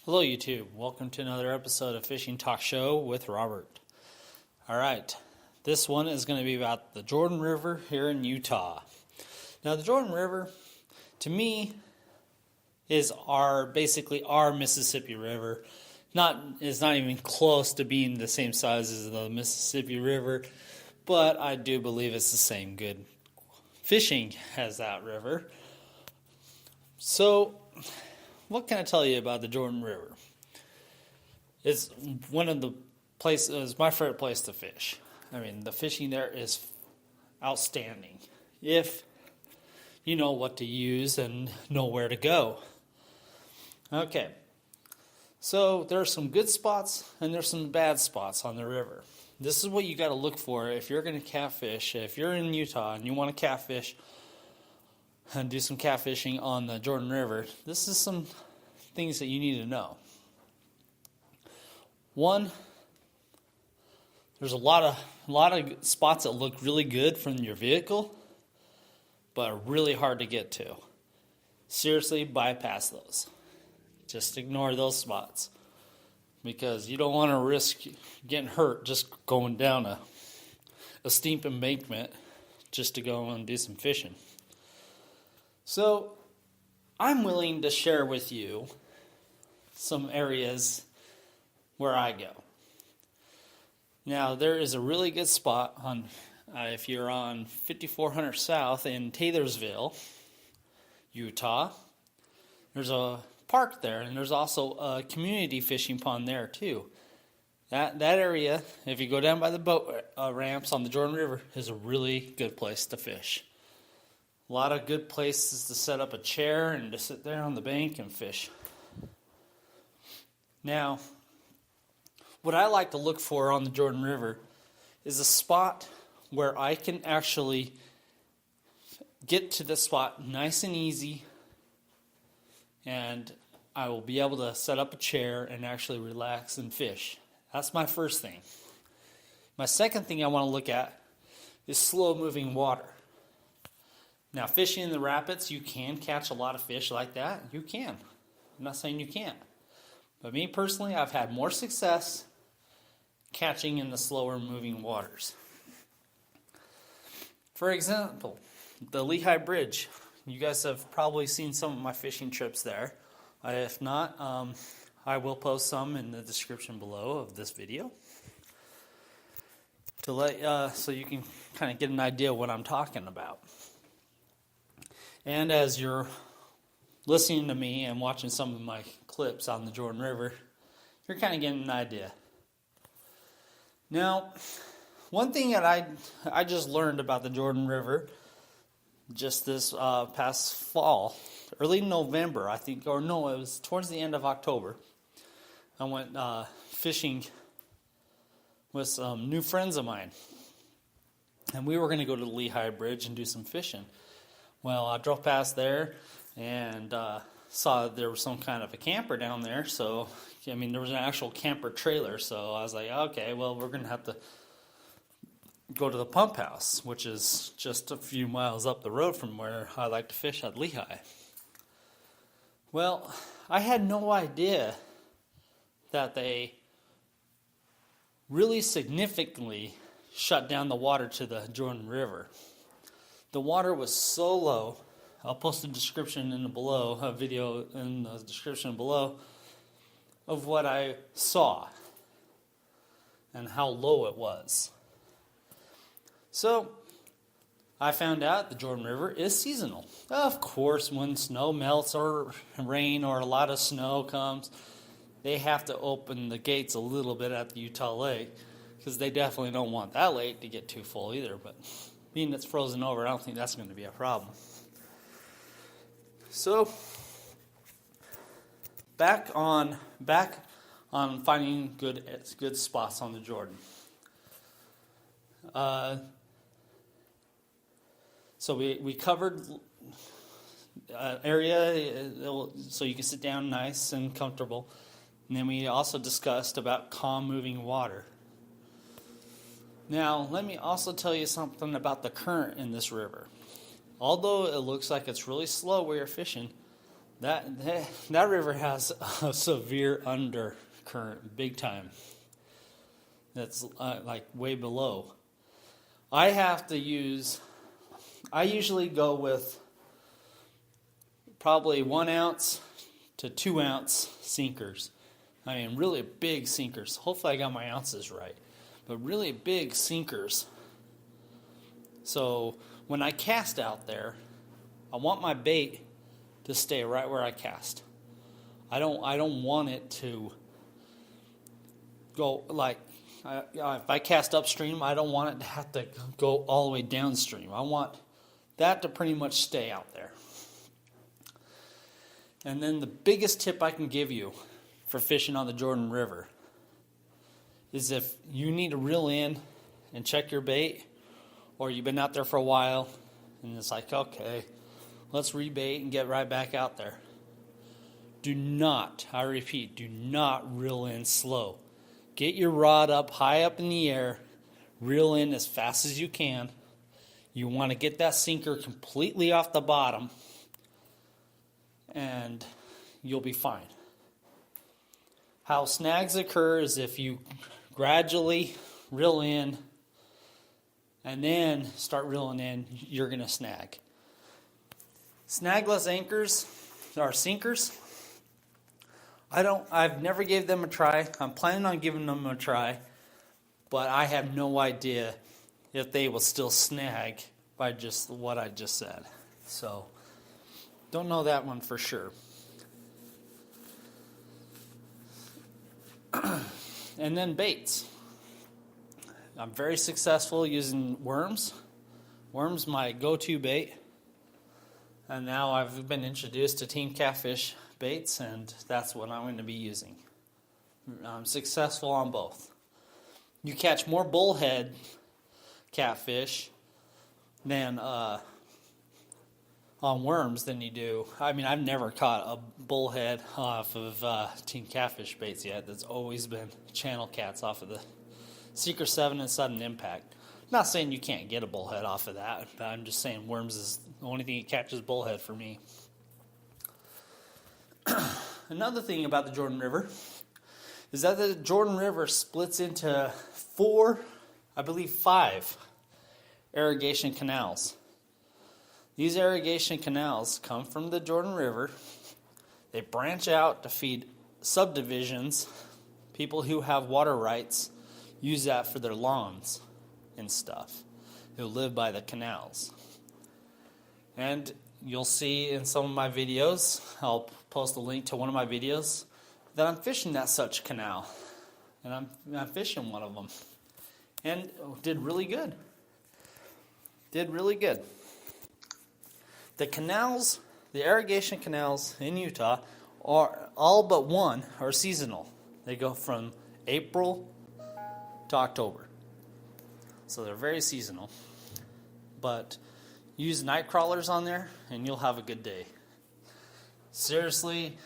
Hello YouTube, welcome to another episode of Fishing Talk Show with Robert. Alright, this one is going to be about the Jordan River here in Utah. Now the Jordan River, to me, is basically our Mississippi River. It's not even close to being the same size as the Mississippi River, but I do believe it's the same good fishing as that river. So, what can I tell you about the Jordan River? It's one of the places, it's my favorite place to fish. I mean, the fishing there is outstanding if you know what to use and know where to go. Okay, so there are some good spots and there's some bad spots on the river. This is what you got to look for if you're going to catfish. If you're in Utah and you want to catfish and do some catfishing on the Jordan River, this is some things that you need to know. One, there's a lot of spots that look really good from your vehicle, but are really hard to get to. Seriously, bypass those. Just ignore those spots, because you don't want to risk getting hurt just going down a steep embankment just to go and do some fishing. So, I'm willing to share with you some areas where I go. Now, there is a really good spot on if you're on 5400 South in Taylorsville, Utah. There's a park there, and there's also a community fishing pond there too. That area, if you go down by the boat ramps on the Jordan River, is a really good place to fish. A lot of good places to set up a chair and to sit there on the bank and fish. Now, what I like to look for on the Jordan River is a spot where I can actually get to the spot nice and easy, and I will be able to set up a chair and actually relax and fish. That's my first thing. My second thing I want to look at is slow-moving water. Now, fishing in the rapids, you can catch a lot of fish like that. You can. I'm not saying you can't. But me personally, I've had more success catching in the slower moving waters. For example, the Lehigh Bridge. You guys have probably seen some of my fishing trips there. If not, I will post some in the description below of this video to so you can kind of get an idea of what I'm talking about. And as you're listening to me and watching some of my clips on the Jordan River, you're kind of getting an idea. Now, one thing that I just learned about the Jordan River just this past fall, early November, I think, or no, it was towards the end of October. I went fishing with some new friends of mine, and we were going to go to the Lehigh Bridge and do some fishing. Well, I drove past there and saw there was some kind of a camper down there. So, I mean, there was an actual camper trailer. So I was like, okay, well, we're going to have to go to the pump house, which is just a few miles up the road from where I like to fish at Lehigh. Well, I had no idea that they really significantly shut down the water to the Jordan River. The water was so low. I'll post a description a video in the description below of what I saw and how low it was. So, I found out the Jordan River is seasonal. Of course, when snow melts or rain or a lot of snow comes, they have to open the gates a little bit at the Utah Lake, because they definitely don't want that lake to get too full either, but being it's frozen over, I don't think that's going to be a problem. So, back on finding good spots on the Jordan. So we covered area so you can sit down nice and comfortable, and then we also discussed about calm moving water. Now, let me also tell you something about the current in this river. Although it looks like it's really slow where you're fishing, That river has a severe undercurrent, big time. That's like way below. I usually go with probably 1 ounce to 2 ounce sinkers. I mean, really big sinkers. Hopefully I got my ounces right. But really big sinkers. So when I cast out there, I want my bait to stay right where I cast. I don't want it to go like, if I cast upstream, I don't want it to have to go all the way downstream. I want that to pretty much stay out there. And then the biggest tip I can give you for fishing on the Jordan River is if you need to reel in and check your bait, or you've been out there for a while and it's like, okay, let's rebait and get right back out there. Do not, I repeat, do not reel in slow. Get your rod up high up in the air, reel in as fast as you can. You want to get that sinker completely off the bottom, and you'll be fine. How snags occur is if you gradually reel in and then start reeling in, you're going to snag. Snagless anchors are sinkers. I've never gave them a try. I'm planning on giving them a try, but I have no idea if they will still snag by just what I just said. So, don't know that one for sure. And then baits. I'm very successful using worms. Worms my go-to bait. And now I've been introduced to Team Catfish baits, and that's what I'm going to be using. I'm successful on both. You catch more bullhead catfish than on worms than you do. I mean, I've never caught a bullhead off of Team Catfish baits yet. That's always been channel cats off of the Seeker 7 and Sudden Impact. Not saying you can't get a bullhead off of that, but I'm just saying worms is the only thing that catches bullhead for me. Another thing about the Jordan River is that the Jordan River splits into 5 irrigation canals. These irrigation canals come from the Jordan River. They branch out to feed subdivisions. People who have water rights use that for their lawns and stuff, who live by the canals. And you'll see in some of my videos, I'll post a link to one of my videos, that I'm fishing that such canal. And I'm fishing one of them. And did really good. The canals, the irrigation canals in Utah, are all but one are seasonal. They go from April to October. So they're very seasonal. But use night crawlers on there and you'll have a good day. Seriously,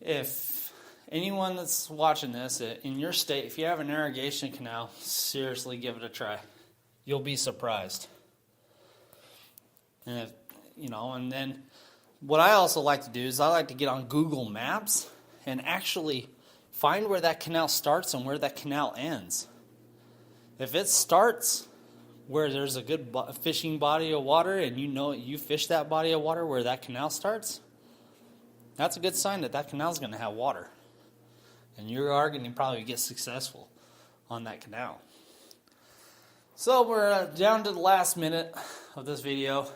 if anyone that's watching this in your state, if you have an irrigation canal, seriously give it a try. You'll be surprised. And and then what I also like to do is I like to get on Google Maps and actually find where that canal starts and where that canal ends. If it starts where there's a good fishing body of water and you fish that body of water where that canal starts, that's a good sign that canal's going to have water. And you are going to probably get successful on that canal. So we're down to the last minute of this video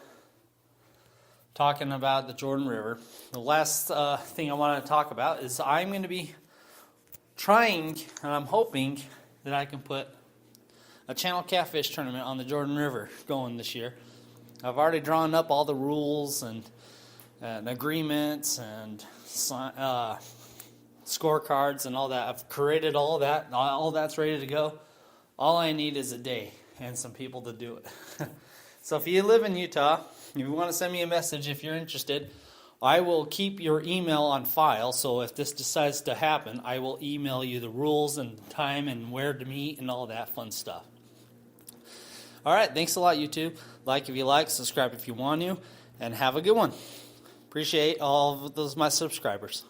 talking about the Jordan River. The last thing I want to talk about is I'm going to be trying, and I'm hoping that I can put a channel catfish tournament on the Jordan River going this year. I've already drawn up all the rules and agreements and scorecards and all that. I've created all that. All that's ready to go. All I need is a day and some people to do it. So if you live in Utah, if you want to send me a message if you're interested, I will keep your email on file. So if this decides to happen, I will email you the rules and time and where to meet and all that fun stuff. All right, thanks a lot, YouTube. Like if you like, subscribe if you want to, and have a good one. Appreciate all of those my subscribers.